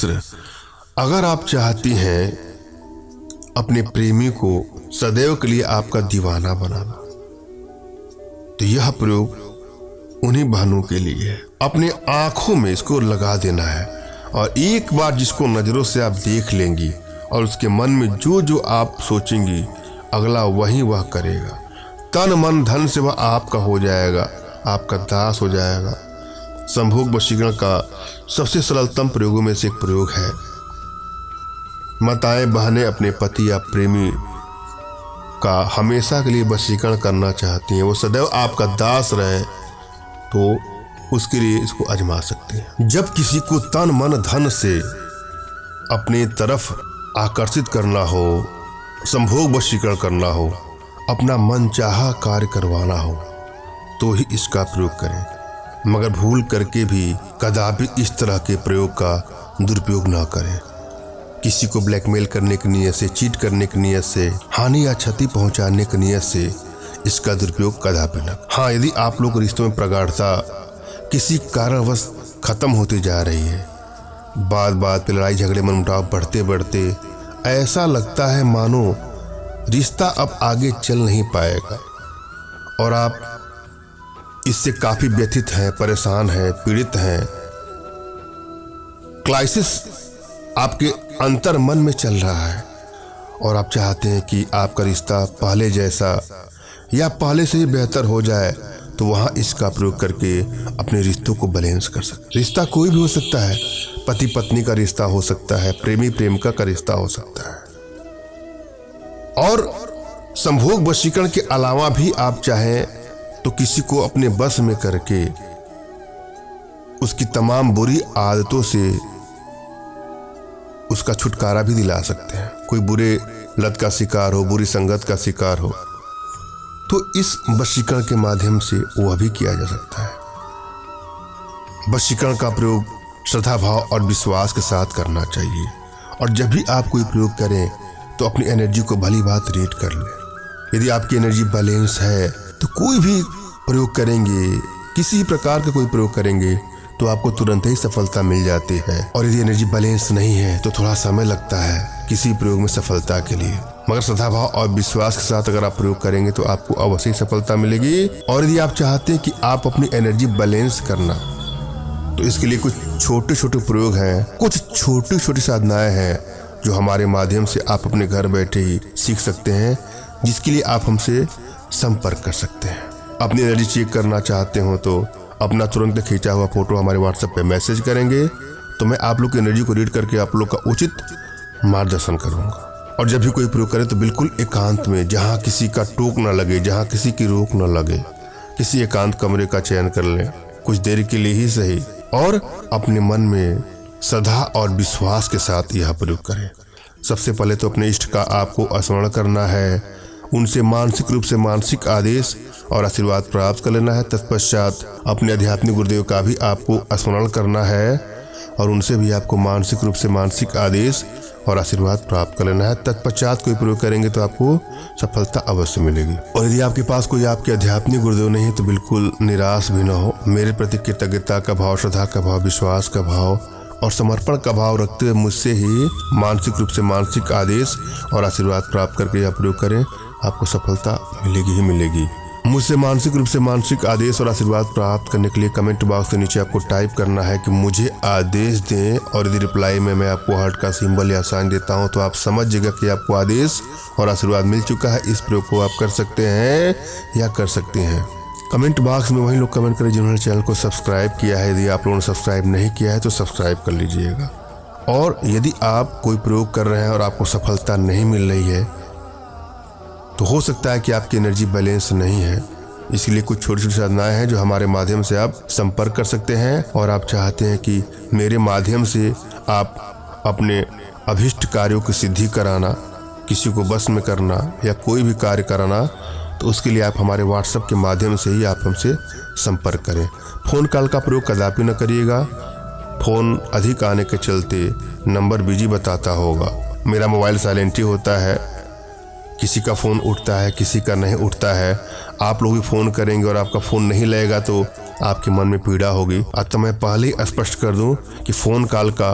अगर आप चाहती हैं अपने प्रेमी को सदैव के लिए आपका दीवाना बनाना, तो यह प्रयोग उन्हीं बहनों के लिए है। अपने आंखों में इसको लगा देना है और एक बार जिसको नजरों से आप देख लेंगी और उसके मन में जो जो आप सोचेंगी अगला वही वह करेगा। तन मन धन से वह आपका हो जाएगा, आपका दास हो जाएगा। संभोग वशीकरण का सबसे सरलतम प्रयोगों में से एक प्रयोग है। माताएं बहनें अपने पति या प्रेमी का हमेशा के लिए वशीकरण करना चाहती हैं, वो सदैव आपका दास रहे, तो उसके लिए इसको आजमा सकते हैं। जब किसी को तन मन धन से अपनी तरफ आकर्षित करना हो, संभोग वशीकरण करना हो, अपना मन चाहा कार्य करवाना हो, तो ही इसका प्रयोग करें। मगर भूल करके भी कदापि इस तरह के प्रयोग का दुरुपयोग ना करें। किसी को ब्लैकमेल करने की नीयत से, चीट करने की नीयत से, हानि या क्षति पहुंचाने की नीयत से इसका दुरुपयोग कदापि न। हाँ, यदि आप लोग रिश्तों में प्रगाढ़ता किसी कारणवश खत्म होती जा रही है, बात पे लड़ाई झगड़े मनमुटाव बढ़ते बढ़ते ऐसा लगता है मानो रिश्ता अब आगे चल नहीं पाएगा और आप इससे काफी व्यथित हैं, परेशान हैं, पीड़ित हैं, क्राइसिस आपके अंतर मन में चल रहा है और आप चाहते हैं कि आपका रिश्ता पहले जैसा या पहले से ही बेहतर हो जाए, तो वहां इसका प्रयोग करके अपने रिश्तों को बैलेंस कर सकते। रिश्ता कोई भी हो सकता है, पति पत्नी का रिश्ता हो सकता है, प्रेमी प्रेमिका का रिश्ता हो सकता है। और संभोग वशीकरण के अलावा भी आप चाहें तो किसी को अपने बस में करके उसकी तमाम बुरी आदतों से उसका छुटकारा भी दिला सकते हैं। कोई बुरे लत का शिकार हो, बुरी संगत का शिकार हो, तो इस वशीकरण के माध्यम से वह भी किया जा सकता है। वशीकरण का प्रयोग श्रद्धा भाव और विश्वास के साथ करना चाहिए और जब भी आप कोई प्रयोग करें तो अपनी एनर्जी को भली बात रेट कर लें। यदि आपकी एनर्जी बैलेंस है तो कोई भी प्रयोग करेंगे, किसी प्रकार का कोई प्रयोग करेंगे तो आपको तुरंत ही सफलता मिल जाती है। और यदि एनर्जी बैलेंस नहीं है तो थोड़ा समय लगता है किसी प्रयोग में सफलता के लिए, मगर श्रद्धा भाव और विश्वास के साथ अगर आप प्रयोग करेंगे तो आपको अवश्य सफलता मिलेगी। और यदि आप चाहते हैं कि आप अपनी एनर्जी बैलेंस करना, तो इसके लिए कुछ छोटे छोटे प्रयोग हैं, कुछ छोटी छोटी साधनाएं हैं जो हमारे माध्यम से आप अपने घर बैठे ही सीख सकते हैं, जिसके लिए आप हमसे संपर्क कर सकते हैं। अपनी एनर्जी चेक करना चाहते हो तो अपना तुरंत खींचा हुआ फोटो हमारे व्हाट्सएप पे मैसेज करेंगे, तो मैं आप लोग की एनर्जी को रीड करके आप लोग का उचित मार्गदर्शन करूंगा। और जब भी कोई प्रयोग करें तो बिल्कुल एकांत में, जहां किसी का टोक न लगे, जहां किसी की रोक न लगे, किसी एकांत कमरे का चयन कर लें, कुछ देर के लिए ही सही, और अपने मन में श्रद्धा और विश्वास के साथ यह प्रयोग करें। सबसे पहले तो अपने इष्ट का आपको स्मरण करना है, उनसे मानसिक रूप से मानसिक आदेश और आशीर्वाद प्राप्त कर लेना है। तत्पश्चात अपने आध्यात्मिक गुरुदेव का भी आपको स्मरण करना है और उनसे भी आपको मानसिक रूप से मानसिक आदेश और आशीर्वाद प्राप्त कर लेना है। तत्पश्चात कोई प्रयोग करेंगे तो आपको सफलता अवश्य मिलेगी। और यदि आपके पास कोई आपके आध्यात्मिक गुरुदेव नहीं है तो बिल्कुल निराश भी न हो। मेरे प्रति कृतज्ञता का भाव, श्रद्धा का भाव, विश्वास का भाव और समर्पण का भाव रखते हुए मुझसे ही मानसिक रूप से मानसिक आदेश और आशीर्वाद प्राप्त करके यह प्रयोग करें, आपको सफलता मिलेगी ही मिलेगी। मुझसे मानसिक रूप से मानसिक आदेश और आशीर्वाद प्राप्त करने के लिए कमेंट बॉक्स के नीचे आपको टाइप करना है कि मुझे आदेश दें, और यदि रिप्लाई में मैं आपको हार्ट का सिंबल या साइन देता हूं तो आप समझ जाएगा कि आपको आदेश और आशीर्वाद मिल चुका है। इस प्रयोग को आप कर सकते हैं या कर सकते हैं। कमेंट बॉक्स में वही लोग कमेंट करें जिन्होंने चैनल को सब्सक्राइब किया है। यदि आप लोगों ने सब्सक्राइब नहीं किया है तो सब्सक्राइब कर लीजिएगा। और यदि आप कोई प्रयोग कर रहे हैं और आपको सफलता नहीं मिल रही है तो हो सकता है कि आपकी एनर्जी बैलेंस नहीं है। इसलिए कुछ छोटी छोटी साधनाएं हैं जो हमारे माध्यम से आप संपर्क कर सकते हैं। और आप चाहते हैं कि मेरे माध्यम से आप अपने अभिष्ट कार्यों की सिद्धि कराना, किसी को बस में करना या कोई भी कार्य कराना, तो उसके लिए आप हमारे व्हाट्सएप के माध्यम से ही आप हमसे संपर्क करें। फ़ोन कॉल का प्रयोग कदापि न करिएगा। फ़ोन अधिक आने के चलते नंबर बिजी बताता होगा। मेरा मोबाइल साइलेंट ही होता है, किसी का फ़ोन उठता है, किसी का नहीं उठता है। आप लोग भी फ़ोन करेंगे और आपका फ़ोन नहीं लगेगा तो आपके मन में पीड़ा होगी। अतः मैं पहले ही स्पष्ट कर दूं कि फ़ोन कॉल का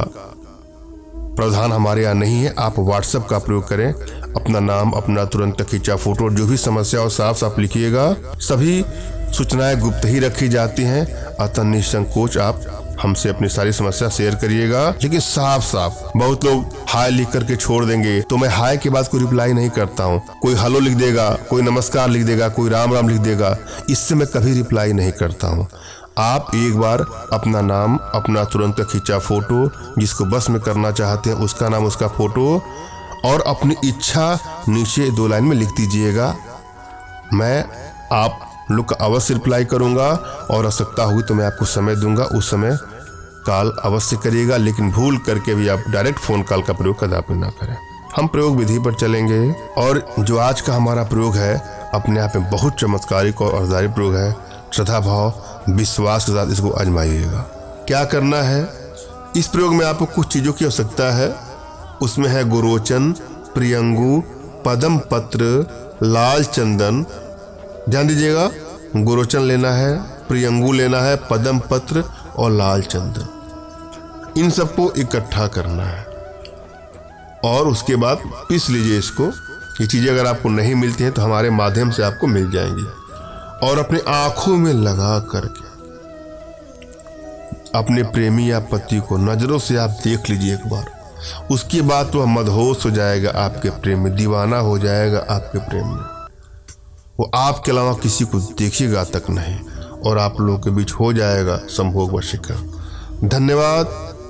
प्रावधान हमारे यहाँ नहीं है। आप व्हाट्सएप का प्रयोग करें। अपना नाम, अपना तुरंत खींचा फोटो, जो भी समस्या हो साफ साफ लिखिएगा। सभी सूचनाएं गुप्त ही रखी जाती हैं, अतः निसंकोच आप हमसे अपनी सारी समस्या शेयर करिएगा, लेकिन साफ साफ। बहुत लोग हाय लिख करके छोड़ देंगे, तो मैं हाय के बाद कोई रिप्लाई नहीं करता हूँ। कोई हेलो लिख देगा, कोई नमस्कार लिख देगा, कोई राम राम लिख देगा, इससे मैं कभी रिप्लाई नहीं करता हूँ। आप एक बार अपना नाम, अपना तुरंत खींचा फोटो, जिसको बस में करना चाहते हैं उसका नाम, उसका फोटो और अपनी इच्छा नीचे 2 लाइन में लिख दीजिएगा। मैं आप लोग का अवश्य रिप्लाई करूंगा और आवश्यकता हुई तो मैं आपको समय दूंगा, उस समय कॉल अवश्य करिएगा। लेकिन भूल करके भी आप डायरेक्ट फ़ोन कॉल का प्रयोग कदापि ना करें। हम प्रयोग विधि पर चलेंगे और जो आज का हमारा प्रयोग है अपने आप में बहुत चमत्कारिक और अर्धारी प्रयोग है। श्रद्धा भाव विश्वास के साथ इसको आजमाइएगा। क्या करना है, इस प्रयोग में आपको कुछ चीज़ों की आवश्यकता है। उसमें है गुरोचन, प्रियंगु, पदम पत्र, लाल चंदन। ध्यान दीजिएगा, गुरोचन लेना है, प्रियंगु लेना है, पदम पत्र और लाल चंदन। इन सबको इकट्ठा करना है और उसके बाद पीस लीजिए इसको। ये चीज़ें अगर आपको नहीं मिलती हैं तो हमारे माध्यम से आपको मिल जाएंगी। और अपने आंखों में लगा करके अपने प्रेमी या पति को नजरों से आप देख लीजिए एक बार। उसके बाद तो मदहोश हो जाएगा आपके प्रेम में, दीवाना हो जाएगा आपके प्रेम में। वो आपके अलावा किसी को देखिएगा तक नहीं और आप लोगों के बीच हो जाएगा संभोग वशीकरण। धन्यवाद।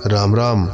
राम राम।